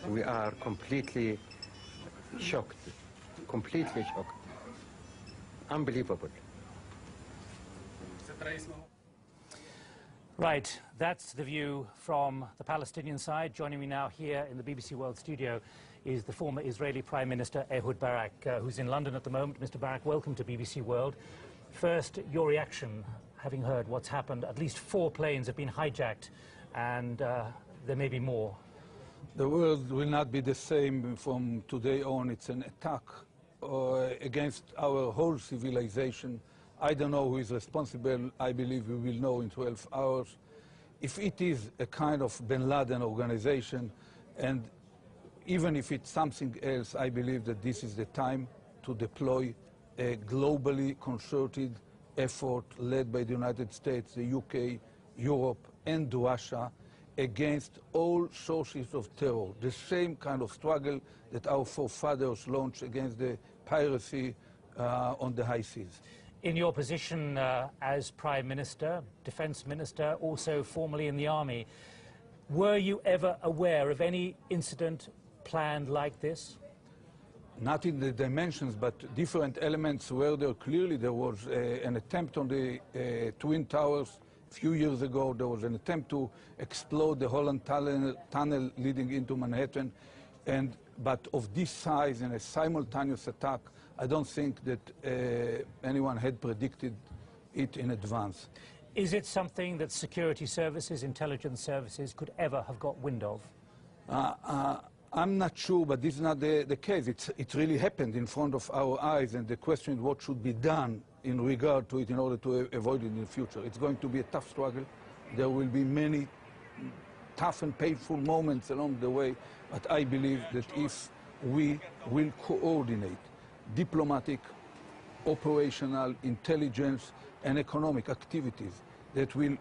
We are completely shocked, completely shocked. Unbelievable. Right, that's the view from the Palestinian side. Joining me now here in the BBC World studio is the former Israeli Prime Minister Ehud Barak, who's in London at the moment. Mr. Barak, welcome to BBC World. First, your reaction, having heard what's happened. At least 4 planes have been hijacked, and there may be more. The world will not be the same from today on. It's an attack against our whole civilization. I don't know who is responsible. I believe we will know in 12 hours. If it is a kind of bin Laden organization, and even if it's something else, I believe that this is the time to deploy a globally concerted effort led by the United States, the UK, Europe, and Russia against all sources of terror. The same kind of struggle that our forefathers launched against the piracy on the high seas. In your position as Prime Minister, Defence Minister, also formerly in the Army, were you ever aware of any incident planned like this? Not in the dimensions, but different elements where there clearly there was an attempt on the Twin Towers. A few years ago, there was an attempt to explode the Holland tunnel leading into Manhattan. But of this size and a simultaneous attack, I don't think that anyone had predicted it in advance. Is it something that security services, intelligence services could ever have got wind of? I'm not sure, but this is not the case. It really happened in front of our eyes, and the question is what should be done in regard to it in order to avoid it in the future. It's going to be a tough struggle. There will be many tough and painful moments along the way, but I believe that if we will coordinate diplomatic, operational, intelligence, and economic activities that will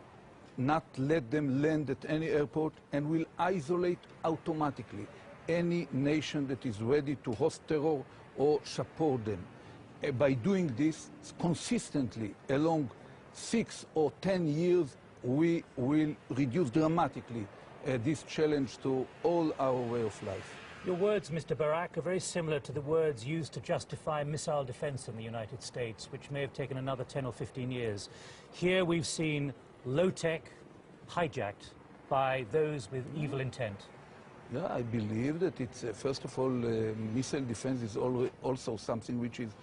not let them land at any airport and will isolate automatically any nation that is ready to host terror or support them. By doing this consistently along 6 or 10 years, we will reduce dramatically this challenge to all our way of life. Your words, Mr. Barak, are very similar to the words used to justify missile defense in the United States, which may have taken another 10 or 15 years. Here we've seen low-tech hijacked by those with evil intent. Yeah, I believe that it's, first of all, missile defense is also something which is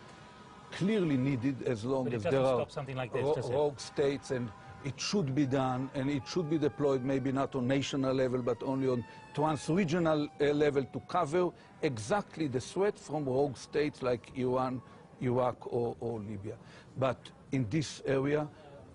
clearly needed as long as there are rogue states, and it should be done, and it should be deployed maybe not on national level, but only on trans-regional level to cover exactly the threat from rogue states like Iran, Iraq, or Libya. But in this area,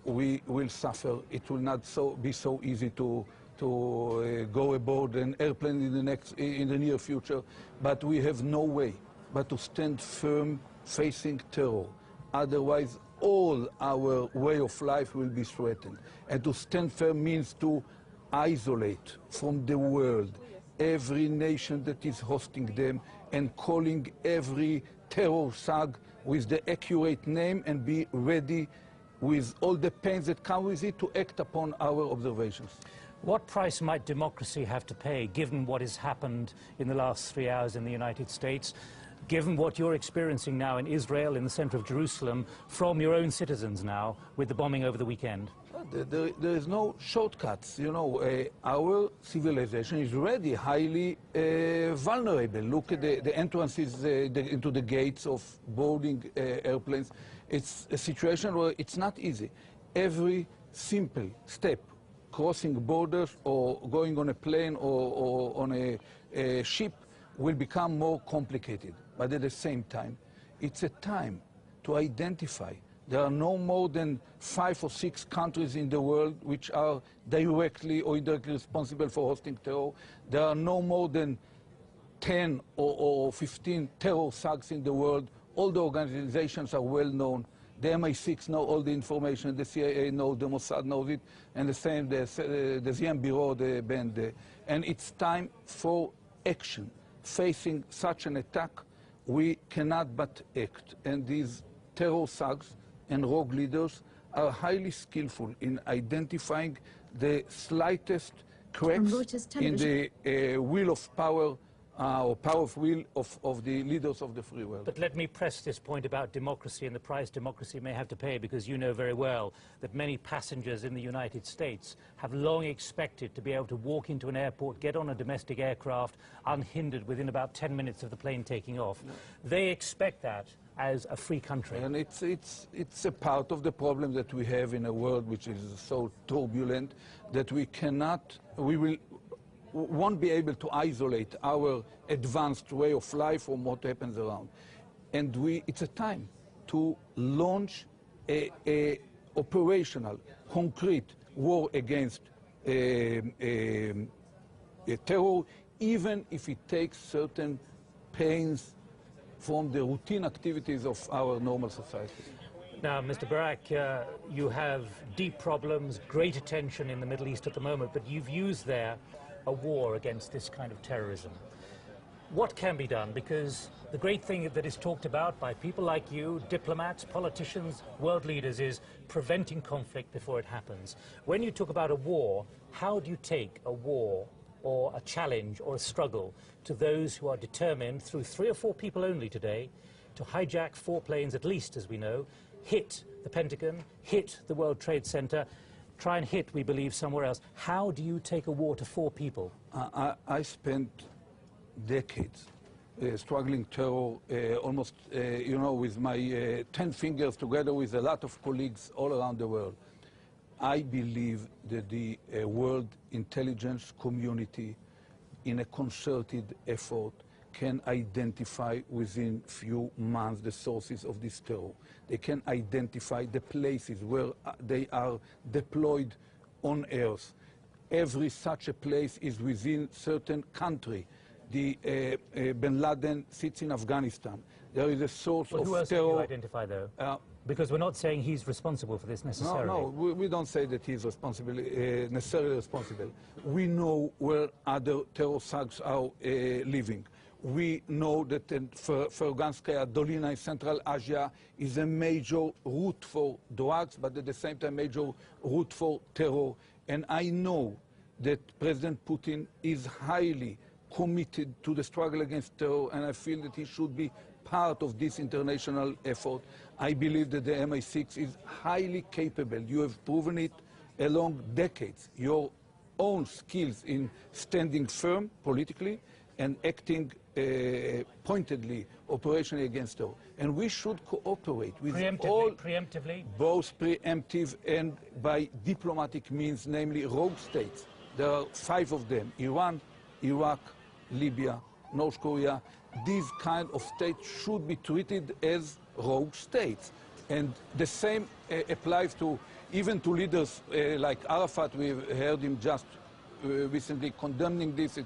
we will suffer. It will not be so easy to go aboard an airplane in the near future, but we have no way but to stand firm facing terror. Otherwise, all our way of life will be threatened. And to stand firm means to isolate from the world every nation that is hosting them and calling every terror thug with the accurate name and be ready with all the pains that come with it to act upon our observations. What price might democracy have to pay, given what has happened in the last 3 hours in the United States, given what you're experiencing now in Israel, in the center of Jerusalem, from your own citizens now, with the bombing over the weekend? There is no shortcuts. You know, our civilization is already highly vulnerable. Look at the entrances into the gates of boarding airplanes. It's a situation where it's not easy. Every simple step, crossing borders or going on a plane or on a ship, will become more complicated. But at the same time, it's a time to identify. There are no more than 5 or 6 countries in the world which are directly or indirectly responsible for hosting terror. There are no more than 10 or 15 terror thugs in the world. All the organizations are well known. The MI6 know all the information, the CIA knows, the Mossad knows it, and the same, the Ziem Bureau, the band. And it's time for action. Facing such an attack, we cannot but act. And these terror thugs and rogue leaders are highly skillful in identifying the slightest cracks Reuters in television. the will of power or power of will of the leaders of the free world. But let me press this point about democracy and the price democracy may have to pay, because you know very well that many passengers in the United States have long expected to be able to walk into an airport, get on a domestic aircraft unhindered within about 10 minutes of the plane taking off. They expect that as a free country. And it's a part of the problem that we have in a world which is so turbulent that we won't be able to isolate our advanced way of life from what happens around. And it's a time to launch a operational, concrete war against terror, even if it takes certain pains from the routine activities of our normal society. Now, Mr. Barak, you have deep problems, great attention in the Middle East at the moment, but you've used there a war against this kind of terrorism. What can be done? Because the great thing that is talked about by people like you, diplomats, politicians, world leaders, is preventing conflict before it happens. When you talk about a war, how do you take a war or a challenge or a struggle to those who are determined, through 3 or 4 people only today, to hijack 4 planes at least, as we know, hit the Pentagon, hit the World Trade Center, try and hit, we believe, somewhere else? How do you take a war to 4 people? I spent decades struggling terror, almost, with my 10 fingers, together with a lot of colleagues all around the world. I believe that the world intelligence community, in a concerted effort, can identify within few months the sources of this terror. They can identify the places where they are deployed on Earth. Every such a place is within certain country. Bin Laden sits in Afghanistan. There is a source of terror. Who else do you identify, though? Because we're not saying he's responsible for this necessarily. No, we don't say that he's necessarily responsible. We know where other terror thugs are living. We know that Ferganskaya Dolina in Central Asia is a major route for drugs, but at the same time major route for terror. And I know that President Putin is highly committed to the struggle against terror, and I feel that he should be part of this international effort. I believe that the MI6 is highly capable. You have proven it along decades. Your own skills in standing firm politically and acting pointedly, operationally against terror. And we should cooperate with preemptively? Both preemptive and by diplomatic means, namely rogue states. There are 5 of them: Iran, Iraq, Libya, North Korea. These kind of states should be treated as rogue states. And the same applies to even to leaders like Arafat. We've heard him just recently condemning this.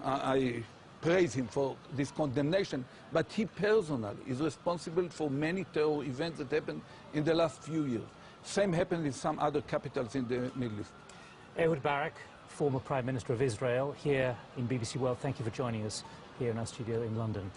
I praise him for this condemnation, but he personally is responsible for many terror events that happened in the last few years. Same happened in some other capitals in the Middle East. Ehud Barak, former Prime Minister of Israel, here in BBC World. Thank you for joining us here in our studio in London.